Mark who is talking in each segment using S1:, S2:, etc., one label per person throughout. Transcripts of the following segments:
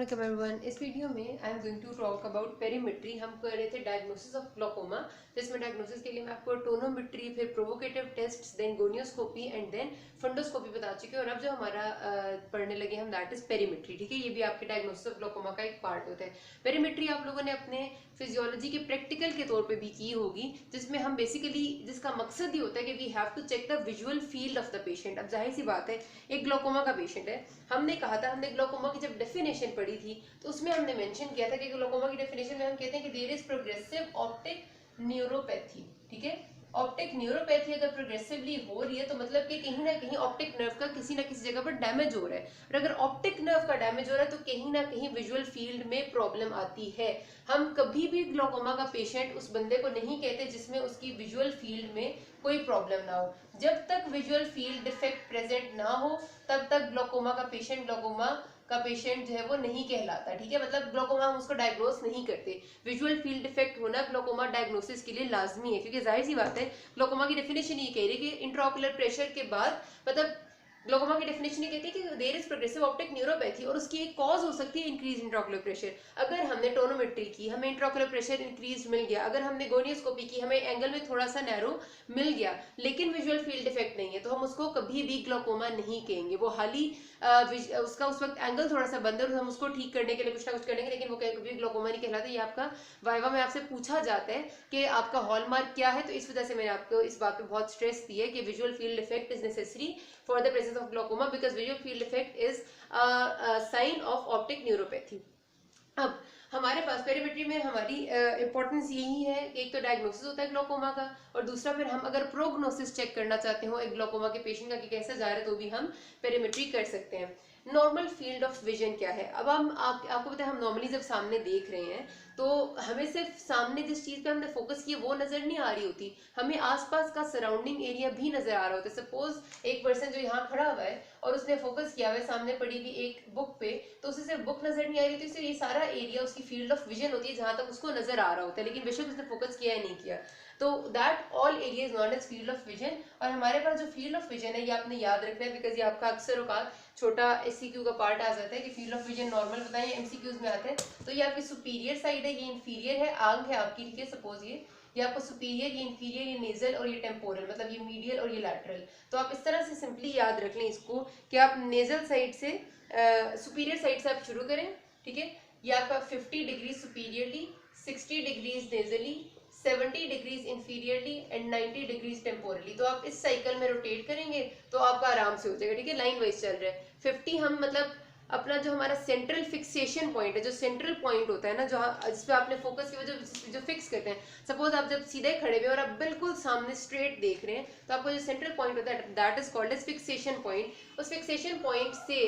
S1: Welcome everyone. इस video में I am going to talk about perimetry. हम कर रहे थे डायग्नोसिस ऑफ ग्लोकोमा, जिसमें डायग्नोसिस के लिए मैं आपको टोनोमेट्री, फिर provocative test, then gonioscopy and then fundoscopy बता चुके हैं। और अब जो हमारा पढ़ने लगे हम दैट इज पेरीमेट्री। ठीक है, ये भी आपके डायग्नोसिस ऑफ ग्लोकोमा का एक पार्ट होता है। पेरीमेट्री आप लोगों ने अपने फिजियोलॉजी के प्रैक्टिकल के तौर पे भी की होगी, जिसमें हम बेसिकली जिसका मकसद ही होता है कि we have to check the visual field of the patient. अब जाहिर सी बात है, एक ग्लोकोमा का पेशेंट है, हमने कहा था, हमने ग्लोकोमा की जब डेफिनेशन पढ़ी थी तो उसमें हमने मेंशन किया था कि ग्लोकोमा की डेफिनेशन में हम कहते हैं कि there is progressive optic neuropathy. ठीक है, ऑप्टिक न्यूरोपैथी अगर प्रोग्रेसिवली हो रही है तो मतलब कि कहीं ना कहीं ऑप्टिक नर्व का किसी ना किसी जगह पर डैमेज हो रहा है। और अगर ऑप्टिक नर्व का डैमेज हो रहा है तो कहीं ना कहीं विजुअल फील्ड में प्रॉब्लम आती है। हम कभी भी ग्लोकोमा का पेशेंट उस बंदे को नहीं कहते जिसमें उसकी विजुअल फील्ड में कोई प्रॉब्लम ना हो। जब तक विजुअल फील्ड डिफेक्ट प्रेजेंट ना हो तब तक ग्लोकोमा का पेशेंट जो है वो नहीं कहलाता। ठीक है, मतलब ग्लोकोमा हम उसको डायग्नोस नहीं करते। विजुअल फील्ड डिफेक्ट होना ग्लोकोमा डायग्नोसिस के लिए लाजमी है, क्योंकि जाहिर सी बात है ग्लोकोमा की डेफिनेशन ये कह रही है कि इंट्राओकुलर प्रेशर के बाद, मतलब ग्लोकोमा की डेफिनेशन ये कहती है कि there is progressive optic neuropathy, और उसकी एक कॉज हो सकती है इंक्रीज इंट्राओकुलर प्रेशर। अगर हमने टोनोमेट्री की, हमें इंट्राओकुलर प्रेशर इंक्रीज मिल गया, अगर हमने गोनियोस्कोपी की, हमें एंगल में थोड़ा सा नैरो मिल गया, लेकिन विजुअल फील्ड डिफेक्ट नहीं है, तो हम उसको कभी भी ग्लोकोमा नहीं कहेंगे। वो हाली उसका उस वक्त एंगल थोड़ा सा बंद है और हम उसको ठीक करने के लिए कुछ ना कुछ करेंगे, लेकिन वो कभी ग्लोकोमा नहीं कहलाता। ये आपका वाइवा में आपसे पूछा जाता है कि आपका हॉलमार्क क्या है, तो इस वजह से मैंने आपको इस बात पे बहुत स्ट्रेस दी है कि visual field defect is necessary for the presence of glaucoma, because visual field defect is sine of optic neuropathy. अब हमारे पास पेरीमेट्री में हमारी इंपॉर्टेंस यही है कि एक तो डायग्नोसिस होता है ग्लोकोमा का, और दूसरा फिर हम अगर प्रोग्नोसिस चेक करना चाहते हो एक ग्लोकोमा के पेशेंट का कि कैसे जा रहा है, तो भी हम पेरीमेट्री कर सकते हैं। नॉर्मल फील्ड ऑफ विजन क्या है? अब हम आपको पता है, हम नॉर्मली जब सामने देख रहे हैं तो हमें सिर्फ सामने जिस चीज पे हमने फोकस किया वो नजर नहीं आ रही होती, हमें आसपास का सराउंडिंग एरिया भी नजर आ रहा होता है। सपोज एक पर्सन जो यहाँ खड़ा हुआ है और उसने फोकस किया हुआ है सामने पड़ी हुई एक बुक पे, तो उसे सिर्फ बुक नजर नहीं आ रही, तो इससे ये सारा एरिया उसकी फील्ड ऑफ विजन होती है जहां तक उसको नजर आ रहा होता है, लेकिन बेशक उसने फोकस किया है नहीं किया, तो that all area is known as field of vision. और हमारे पास जो फील्ड ऑफ विजन है ये आपने याद रखना है, बिकॉज ये आपका अक्सर औकात छोटा एससीक्यू का पार्ट आ जाता है कि फील्ड ऑफ विजन नॉर्मल बताएं, एमसीक्यूज में आते हैं। तो ये आपकी सुपीरियर साइड है, ये इंफीरियर है, आंख है आपकी, ठीक है, सपोज ये आपको सुपीरियर, ये इंफीरियर, ये नेजल और ये टेम्पोरल, मतलब ये मीडियल और ये लैटरल। तो आप इस तरह से सिंपली याद रख लें इसको कि आप नेजल साइड से सुपीरियर साइड से आप शुरू करें। ठीक है, ये आपका 50 degree superiorly, 60 degrees nasally, 70 degrees inferiorly and 90 degrees temporally. तो आप इस साइकिल में रोटेट करेंगे तो आपका आराम से हो जाएगा। ठीक है, लाइन वाइज चल रहा है। 50 हम मतलब अपना जो हमारा सेंट्रल फिक्सेशन पॉइंट है, जो सेंट्रल पॉइंट होता है ना, जहाँ जिस पे आपने फोकस किया, जो फिक्स करते हैं। सपोज आप जब सीधे खड़े हुए और आप बिल्कुल सामने स्ट्रेट देख रहे हैं, तो आपका जो सेंट्रल पॉइंट होता है that is called as fixation point. उस फिक्सेशन पॉइंट से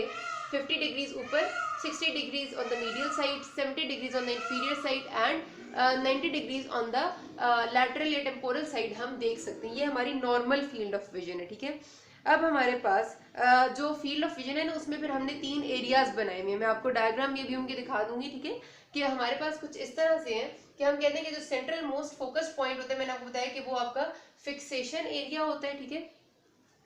S1: 50 डिग्रीज ऊपर, 60 degrees on the medial side, 70 degrees on the inferior side and 90 degrees on the lateral या टेम्पोरल साइड हम देख सकते हैं। ये हमारी नॉर्मल फील्ड ऑफ विजन है। ठीक है, अब हमारे पास जो फील्ड ऑफ विजन है ना, उसमें फिर हमने 3 एरियाज बनाए हुए हैं। मैं आपको डायग्राम ये भी होंगे दिखा दूंगी। ठीक है, कि हमारे पास कुछ इस तरह से है कि हम कहते हैं कि जो सेंट्रल मोस्ट फोकस पॉइंट होता है, मैंने आपको बताया कि वो आपका फिक्सेशन एरिया होता है। ठीक है,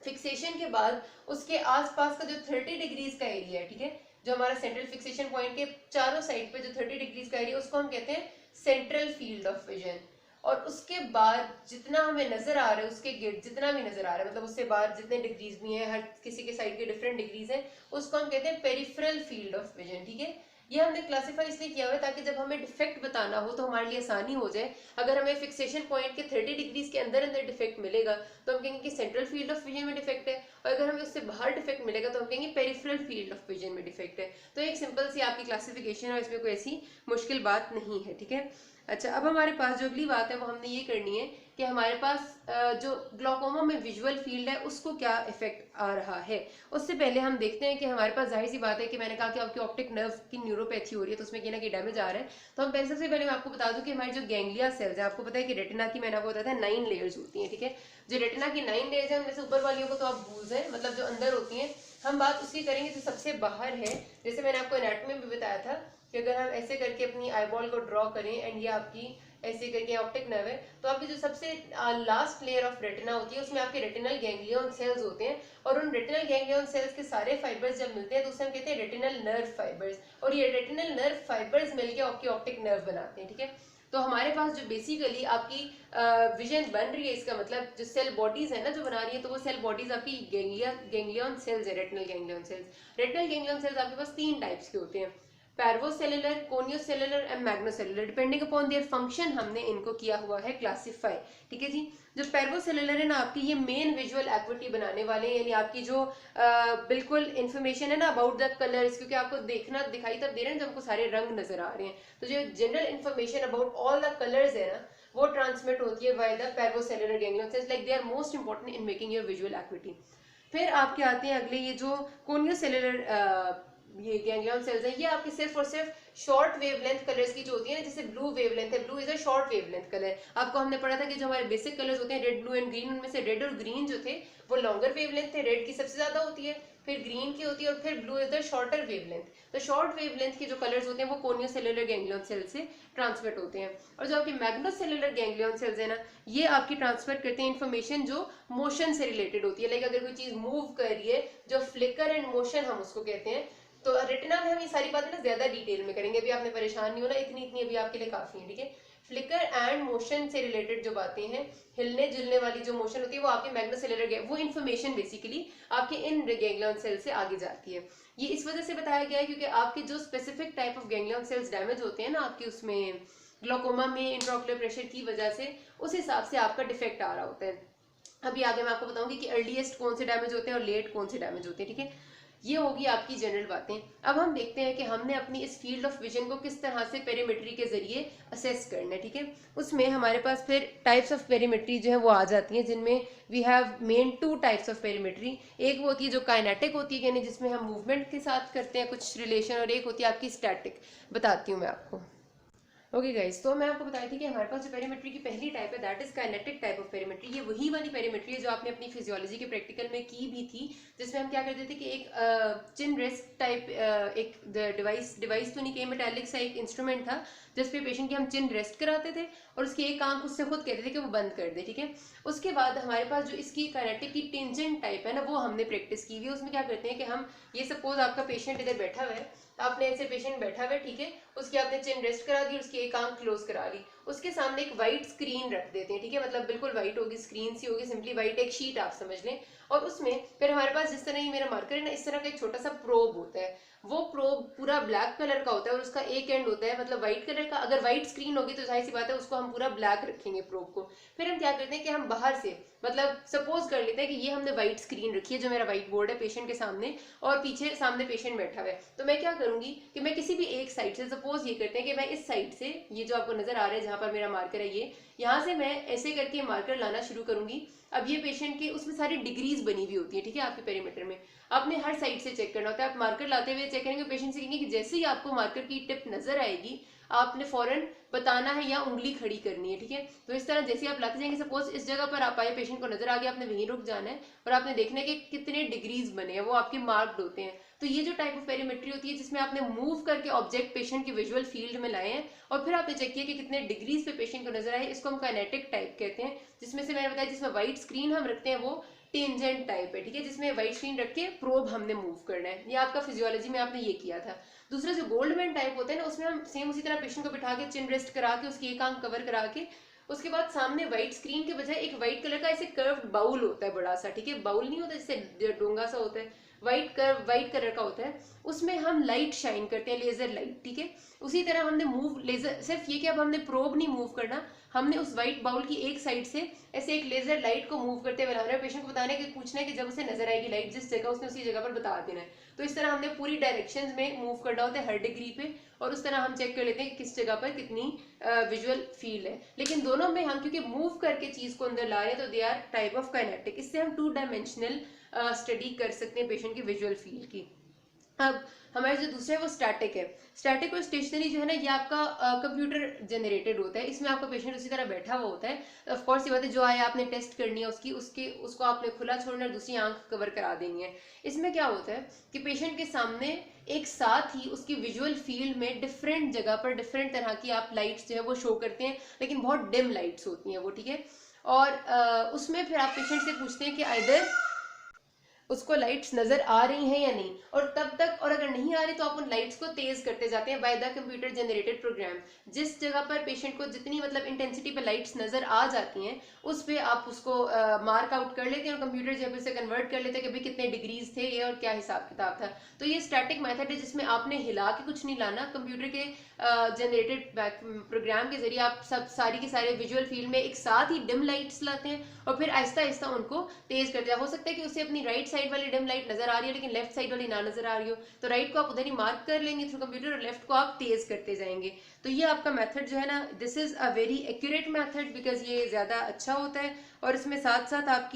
S1: फिक्सेशन के बाद उसके आसपास का जो 30 डिग्रीज का एरिया है, ठीक है, जो हमारा सेंट्रल फिक्सेशन पॉइंट के चारों साइड पे जो 30 डिग्रीज का एरिया, उसको हम कहते हैं सेंट्रल फील्ड ऑफ विजन। और उसके बाद जितना हमें नजर आ रहा है, उसके गिर्द जितना भी नजर आ रहा है, मतलब उससे बाहर जितने डिग्रीज भी हैं, हर किसी के साइड के डिफरेंट डिग्रीज हैं, उसको हम कहते हैं पेरिफेरल फील्ड ऑफ विजन। ठीक है, ये हमने क्लासिफाई इसलिए किया हुआ है ताकि जब हमें डिफेक्ट बताना हो तो हमारे लिए आसानी हो जाए। अगर हमें फिक्सेशन पॉइंट के 30 डिग्रीज के अंदर अंदर डिफेक्ट मिलेगा तो हम कहेंगे कि सेंट्रल फील्ड ऑफ विजन में डिफेक्ट है, और अगर हमें उससे बाहर डिफेक्ट मिलेगा तो हम कहेंगे पेरिफेरल फील्ड ऑफ विजन में डिफेक्ट है। तो एक सिंपल सी आपकी क्लासिफिकेशन है, इसमें कोई ऐसी मुश्किल बात नहीं है। ठीक है, अच्छा, अब हमारे पास जो अगली बात है वो हमने ये करनी है कि हमारे पास जो ग्लोकोमा में विजुअल फील्ड है उसको क्या इफेक्ट आ रहा है। उससे पहले हम देखते हैं कि हमारे पास जाहिर सी बात है कि मैंने कहा कि आपकी ऑप्टिक नर्व की न्यूरोपैथी हो रही है, तो उसमें कहीं ना कहीं डैमेज आ रहा है। तो हम पहले सबसे पहले मैं आपको बता दूं कि हमारी जो गैंग्लिया सेल्स है, आपको पता है कि रेटिना की मैंने आपको बताया था 9 लेयर्स होती हैं। ठीक है, जो रेटिना की 9 लेयर्स है उनमें से ऊपर वालियों को तो आप भूल जाए, मतलब जो अंदर होती हैं, हम बात उसकी करेंगे जो सबसे बाहर है। जैसे मैंने आपको एनाटॉमी में भी बताया था कि अगर हम ऐसे करके अपनी आईबॉल को ड्रॉ करें एंड ये आपकी ऐसे करके ऑप्टिक नर्व है, तो आपकी जो सबसे लास्ट लेयर ऑफ रेटिना होती है उसमें आपके रेटिनल गैंग्लियन सेल्स होते हैं, और उन रेटिनल गैंग्लियन सेल्स के सारे फाइबर्स जब मिलते हैं तो उसे हम कहते हैं रेटिनल नर्व फाइबर्स, और ये रेटिनल नर्व फाइबर्स मिलके आपकी ऑप्टिक नर्व बनाते हैं। ठीक है, तो हमारे पास जो बेसिकली आपकी विजन बन रही है, इसका मतलब जो सेल बॉडीज है ना जो बना रही है, तो वो सेल बॉडीज आपकी गैंग्लियन सेल्स है, retinal ganglion cells. Retinal ganglion cells आपके पास 3 टाइप्स के होते हैं, parvocellular, koniocellular and magnocellular, depending upon their function हमने इनको किया हुआ है क्लासिफाई। ठीक है जी, जो पैरवोसेलुलर है ना आपकी, ये मेन विजुअल एक्विटी बनाने वाले हैं, यानी आपकी जो बिल्कुल इन्फॉर्मेशन है ना अबाउट द कलर्स, क्योंकि आपको देखना दिखाई तब दे रहे हैं जब आपको सारे रंग नजर आ रहे हैं, तो जो general information about all the colours है ना वो ट्रांसमिट होती है by the parvocellular ganglion cells, like they are most important in making your visual acuity. फिर आपके आते हैं अगले, ये जो कोनियोसेलुलर ये गैंग्लियन सेल्स हैं, ये आपके सिर्फ और सिर्फ शॉर्ट वेवलेंथ कलर्स की जो होती है ना, जैसे ब्लू वेवलेंथ है, blue is a short wavelength colour. आपको हमने पढ़ा था कि जो हमारे बेसिक कलर्स होते हैं रेड, ब्लू एंड ग्रीन, उनमें से रेड और ग्रीन जो थे वो लॉन्गर वेवलेंथ थे, रेड की सबसे ज्यादा होती है, फिर ग्रीन की होती है, और फिर blue is the shorter wavelength. तो शॉर्ट वेवलेंथ के जो कलर्स होते हैं वो कोनियोसेलुलर गैंग्लियन सेल से ट्रांसमिट होते हैं, और जो आपके मैग्नोसेलुलर गैंग्लियन सेल्स है ना, ये आपकी ट्रांसमिट करते हैं इन्फॉर्मेशन जो मोशन से रिलेटेड होती है, लाइक अगर कोई चीज मूव कर रही है, जो फ्लिकर एंड मोशन हम उसको कहते हैं। तो रेटिना में हम ये सारी बातें ना ज्यादा डिटेल में करेंगे, अभी आपने परेशान नहीं होना, इतनी इतनी अभी आपके लिए काफी है। ठीक है, फ्लिकर एंड मोशन से रिलेटेड जो बातें हैं, हिलने जुलने वाली जो मोशन होती है, वो आपके मैग्नोसेलुलर, वो इन्फॉर्मेशन बेसिकली आपके इन गैंग्लियन सेल से आगे जाती है। ये इस वजह से बताया गया है क्योंकि आपके जो specific type of ganglion cells damage होते हैं ना आपके उसमें ग्लोकोमा में इंट्राओक्युलर प्रेशर की वजह से, उस हिसाब से आपका डिफेक्ट आ रहा होता है। अभी आगे मैं आपको बताऊंगी कि अर्लीस्ट कौन से डैमेज होते हैं और लेट कौन से डैमेज होते हैं। ठीक है, ये होगी आपकी जनरल बातें। अब हम देखते हैं कि हमने अपनी इस फील्ड ऑफ विजन को किस तरह से पेरीमेट्री के जरिए असेस करना है। ठीक है, उसमें हमारे पास फिर टाइप्स ऑफ पेरीमेट्री जो है वो आ जाती हैं, जिनमें we have main 2 types of perimetry. एक वो होती है जो काइनेटिक होती है, यानी जिसमें हम मूवमेंट के साथ करते हैं कुछ रिलेशन, और एक होती है आपकी स्टैटिक। बताती हूँ मैं आपको। ओके गाइस, तो मैं आपको बताई थी कि हमारे पास जो पेरीमेट्री की पहली टाइप है that is kinetic type of perimetry. ये वही वाली पेरीमेट्री है जो आपने अपनी फिजियोलॉजी के प्रैक्टिकल में की भी थी, जिसमें हम क्या करते थे कि एक चिन रेस्ट टाइप एक डिवाइस तो नहीं कहीं मेटालिक सा एक इंस्ट्रूमेंट था जिसपे पेशेंट की हम चिन रेस्ट कराते थे और उसकी एक आंख उससे खुद कहते थे कि वो बंद कर दे। ठीक है, उसके बाद हमारे पास जो इसकी काइनेटिक की टेंजेंट टाइप है ना वो हमने प्रैक्टिस की हुई है। उसमें क्या करते हैं कि हम ये सपोज आपका पेशेंट इधर बैठा हुआ है, आपने ऐसे पेशेंट बैठा हुआ है, ठीक है, उसकी आपने चिन रेस्ट करा दी, उसकी एक आंख क्लोज करा ली, उसके सामने एक व्हाइट स्क्रीन रख देते हैं। ठीक है, मतलब बिल्कुल व्हाइट होगी, स्क्रीन सी होगी, सिंपली व्हाइट एक शीट आप समझ लें, और उसमें फिर हमारे पास जिस तरह ये मेरा मार्कर है ना, इस तरह का एक छोटा सा प्रोब होता है। वो प्रोब पूरा ब्लैक कलर का होता है और उसका एक एंड होता है मतलब व्हाइट कलर का। अगर व्हाइट स्क्रीन होगी तो जाहिर सी बात है उसको हम पूरा ब्लैक रखेंगे प्रोब को। फिर हम क्या करते हैं कि हम बाहर से मतलब सपोज कर लेते हैं कि ये हमने व्हाइट स्क्रीन रखी है, जो मेरा व्हाइट बोर्ड है पेशेंट के सामने, और पीछे सामने पेशेंट बैठा हुआ है। तो मैं क्या करूंगी कि मैं किसी भी एक साइड से, सपोज ये करते हैं कि मैं इस साइड से, ये जो आपको नजर आ रहा है जहां पर मेरा मार्कर है, ये यहाँ से मैं ऐसे करके मार्कर लाना शुरू करूंगी। अब ये पेशेंट के उसमें सारी डिग्रीज बनी हुई होती है, ठीक है, आपके पेरीमीटर में आपने हर साइड से चेक करना होता है। आप मार्कर लाते हुए चेक करेंगे, पेशेंट से कहेंगे कि जैसे ही आपको मार्कर की टिप नजर आएगी आपने फौरन बताना है या उंगली खड़ी करनी है। ठीक है, तो इस तरह जैसे आप लाते जाएंगे, सपोज इस जगह पर आप आए, पेशेंट को नजर आ गया, आपने वहीं रुक जाना है और आपने देखना है कि कितने डिग्रीज बने हैं, वो आपके मार्क्ड होते हैं। तो ये जो टाइप ऑफ पेरीमेट्री होती है जिसमें आपने मूव करके ऑब्जेक्ट पेशेंट की विजुअल फील्ड में लाए हैं और फिर आपने चेक किया कि कितने डिग्रीज पे पेशेंट को नजर आए, इसको हम काइनेटिक टाइप कहते हैं। जिसमें से मैंने बताया जिसमें व्हाइट स्क्रीन हम रखते हैं वो टेंजेंट टाइप है। ठीक है, जिसमें व्हाइट स्क्रीन रख के प्रोब हमने मूव करना है। ये आपका फिजियोलॉजी में आपने ये किया था। दूसरा जो गोल्डमैन टाइप होता है ना, उसमें हम सेम उसी तरह पेशेंट को बिठा के चिन रेस्ट करा के उसकी एक आंख कवर करा के उसके बाद सामने व्हाइट स्क्रीन के बजाय एक व्हाइट कलर का ऐसे कर्व्ड बाउल होता है बड़ा सा। ठीक है, बाउल नहीं होता जैसे डोंगा सा होता है, व्हाइट कलर का होता है, उसमें हम लाइट शाइन करते हैं, लेजर लाइट। ठीक है, उसी तरह हमने मूव लेजर, सिर्फ ये कि अब हमने प्रोब नहीं मूव करना, हमने उस व्हाइट बाउल की एक साइड से ऐसे एक लेजर लाइट को मूव करते हुए लाना है। पेशेंट को बताना है कि पूछना है कि जब उसे नजर आएगी लाइट जिस जगह, उसने उसी जगह पर बता देना है। तो इस तरह हमने पूरी डायरेक्शंस में मूव करना होता है हर डिग्री पे, और उस तरह हम चेक कर लेते हैं कि किस जगह पर कितनी विजुअल फील्ड है। लेकिन दोनों में हम क्योंकि मूव करके चीज को अंदर ला रहे हैं तो they are type of kinetic. इससे हम 2 डायमेंशनल स्टडी कर सकते हैं पेशेंट की विजुअल फील्ड की। अब हमारा जो दूसरा है वो स्टैटिक है। स्टैटिक और स्टेशनरी जो है ना, ये आपका कंप्यूटर जनरेटेड होता है। इसमें आपका पेशेंट उसी तरह बैठा हुआ होता है। ऑफ कोर्स ये बात है, जो आया आपने टेस्ट करनी है उसको आपने खुला छोड़ना है, दूसरी आंख कवर करा देनी है। इसमें क्या होता है कि पेशेंट के सामने एक साथ ही उसकी विजुअल फील्ड में डिफरेंट जगह पर डिफरेंट तरह की आप लाइट्स जो है वो शो करते हैं, लेकिन बहुत डिम लाइट्स होती हैं वो, ठीक है। और उसमें फिर आप पेशेंट से पूछते हैं कि आइदर उसको लाइट्स नजर आ रही हैं या नहीं, और तब तक, और अगर नहीं आ रही तो आप उन लाइट्स को तेज करते जाते हैं by the computer generated program. जिस जगह पर पेशेंट को जितनी मतलब इंटेंसिटी पे लाइट्स नजर आ जाती हैं, उस पे आप उसको मार्क आउट कर लेते हैं और कंप्यूटर जो है उसे कन्वर्ट कर लेते हैं कि भाई कितने डिग्रीज थे ये और क्या हिसाब किताब था। तो ये स्टैटिक मेथड है जिसमें आपने हिला के कुछ नहीं लाना, कंप्यूटर के जनरेटेड प्रोग्राम के जरिए आप सब सारी की सारे विजुअल फील्ड में एक साथ ही डिम लाइट्स लाते हैं और फिर आहिस्ता आहिस्ता उनको तेज करते हैं। हो सकता है कि उसे अपनी राइट साइड वाली डिम लाइट नजर आ रही है लेकिन लेफ्ट साइड वाली ना नजर आ रही हो, तो राइट को आप उधर ही मार्क कर लेंगे थ्रू कंप्यूटर और लेफ्ट को आप तेज करते जाएंगे। तो ये आपका मेथड जो है ना, this is a very accurate method because ये ज्यादा अच्छा होता है। और इसमें साथ साथ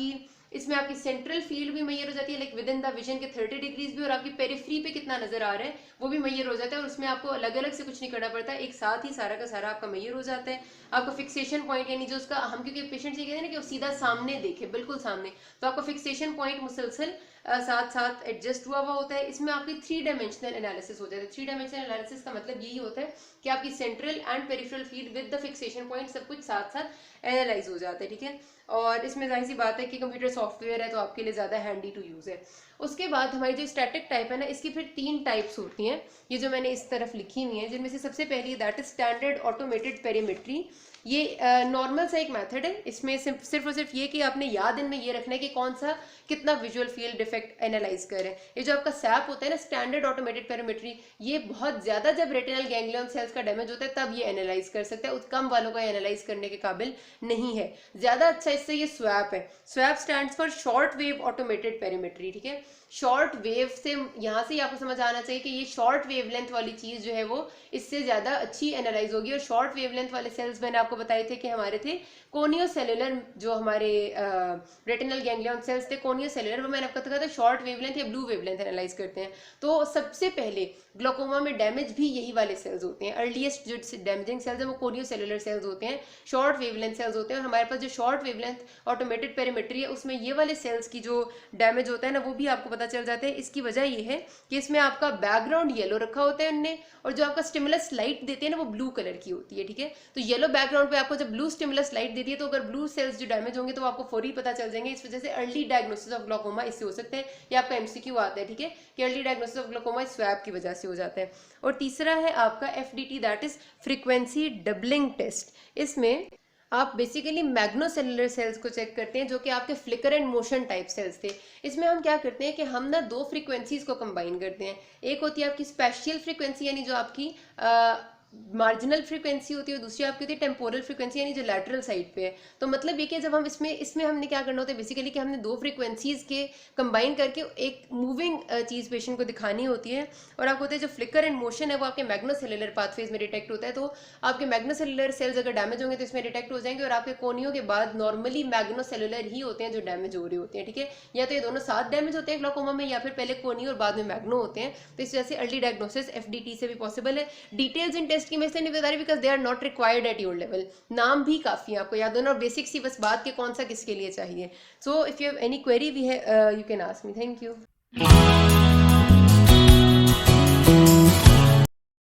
S1: इसमें आपकी सेंट्रल फील्ड भी मैयर हो जाती है, like with in the vision के 30 डिग्रीज भी, और आपकी पेरिफ्री पे कितना नजर आ रहा है वो भी मैयर हो जाता है। और उसमें आपको अलग अलग से कुछ नहीं करना पड़ता, एक साथ ही सारा का सारा आपका मैयर हो जाता है। आपको फिक्सेशन पॉइंट यानी जो उसका, हम क्योंकि पेशेंट से कहते हैं ना कि वो सीधा सामने देखे, बिल्कुल सामने, तो आपका फिक्सेशन पॉइंट मुसलसल साथ साथ एडजस्ट हुआ होता है। इसमें आपकी 3 डायमेंशनल एनालिसिस हो जाता है। 3 डायमेंशनल एनालिसिस का मतलब यही होता है कि आपकी central and peripheral field with the fixation point सब कुछ साथ साथ एनालाइज हो जाता है, ठीक है। और इसमें जाहिर सी बात है कि कंप्यूटर सॉफ्टवेयर है तो आपके लिए ज़्यादा हैंडी टू यूज़ है। उसके बाद हमारी जो स्टैटिक टाइप है ना, इसकी फिर 3 टाइप्स होती हैं, ये जो मैंने इस तरफ लिखी हुई हैं, जिनमें से सबसे पहली that is standard automated perimetry. ये नॉर्मल सा एक मेथड है। इसमें सिर्फ और सिर्फ ये कि आपने याद इनमें ये रखना है कि कौन सा कितना विजुअल फील्ड डिफेक्ट एनालाइज करें। ये जो आपका सैप होता है ना, स्टैंडर्ड ऑटोमेटेड पेरीमेट्री, ये बहुत ज्यादा जब रेटिनल गैंग्लियन सेल्स का डैमेज होता है तब ये एनालाइज कर सकता है, कम वालों का एनालाइज करने के काबिल नहीं है। ज्यादा अच्छा इससे ये स्वैप है। Swap stands for short wave automated perimetry, ठीक है। शॉर्ट वेव से यहाँ से ही आपको समझ आना चाहिए कि ये शॉर्ट वेवलेंथ वाली चीज जो है वो इससे ज्यादा अच्छी एनालाइज होगी। और शॉर्ट वेवलेंथ वाले सेल्स मैंने आपको बताए थे कि हमारे थे कोनियोसेलुलर, जो हमारे रेटिनल गैंग्लियन सेल्स थे कोनियोसेलुलर, वो मैंने आपको कहा था शॉर्ट वेवलेंथ या ब्लू वेवलेंथ एनालाइज करते हैं। तो सबसे पहले ग्लोकोमा में डैमेज भी यही वाले सेल्स होते हैं। अर्लीस्ट जो डैमेजिंग सेल्स है वो कोनियोसेलुलर सेल्स होते हैं, शॉर्ट वेवलेंथ सेल्स होते हैं। और हमारे पास जो शॉर्ट वेवलेंथ ऑटोमेटेड पेरीमेट्री है उसमें ये वाले सेल्स की जो डैमेज होता है ना वो भी आपको पता चल जाता है। इसकी वजह ये है कि इसमें आपका बैकग्राउंड येलो रखा होता है उनने, और जो आपका स्टिमुलस लाइट देते हैं ना वो ब्लू कलर की होती है, ठीक है। तो येलो बैकग्राउंड पे आपको जब ब्लू स्टिमुलस लाइट देती है तो अगर ब्लू सेल्स जो डैमेज होंगे तो आपको फौरी पता चल जाएंगे। इस वजह से अर्ली डायग्नोसिस ऑफ ग्लोकोमा इससे हो सकते हैं। ये आपका एमसीक्यू आता है, ठीक है, कि early diagnosis of glaucoma swap की वजह से हो जाता है। और तीसरा है आपका FDT, that is frequency doubling test. इसमें आप बेसिकली मैग्नोसेलुलर सेल्स को चेक करते हैं जो कि आपके flicker and motion type cells थे। इसमें हम क्या करते हैं कि हम ना 2 फ्रीक्वेंसीज को कंबाइन करते हैं। एक होती है आपकी स्पेशियल फ्रीक्वेंसी यानी जो आपकी मार्जिनल फ्रीक्वेंसी होती है, और दूसरी आपकी होती है टेम्पोरल फ्रीक्वेंसी यानी जो लैटरल साइड पे है। तो मतलब ये कि जब हम इसमें हमने क्या करना होता है बेसिकली कि हमने 2 फ्रीक्वेंसीज के कंबाइन करके एक मूविंग चीज पेशेंट को दिखानी होती है। और आपको होता है जो फ्लिकर एंड मोशन है वो आपके मैग्नोसेलुलर पाथवेज में डिटेक्ट होता है। तो आपके मैग्नोसेलुलर सेल्स अगर डैमेज होंगे तो इसमें डिटेक्ट हो जाएंगे, और आपके कोनियों के बाद नॉर्मली मैग्नोसेलुलर ही होते हैं जो डैमेज हो रहे होते हैं, ठीक है। या तो ये दोनों साथ डैमेज होते हैं ग्लोकोमा में, या फिर पहले कोनियो और बाद में मैग्नो होते हैं। तो इस वजह से अर्ली डायग्नोसिस एफडीटी से भी पॉसिबल है। डिटेल्स इन टेस्ट की मैं इसलिए नहीं बता रही because they are not required at your level. नाम भी काफी है आपको याद होना, और बेसिक सी बस बात के कौन सा किसके लिए चाहिए। So if you have any query we have you can ask me. Thank you.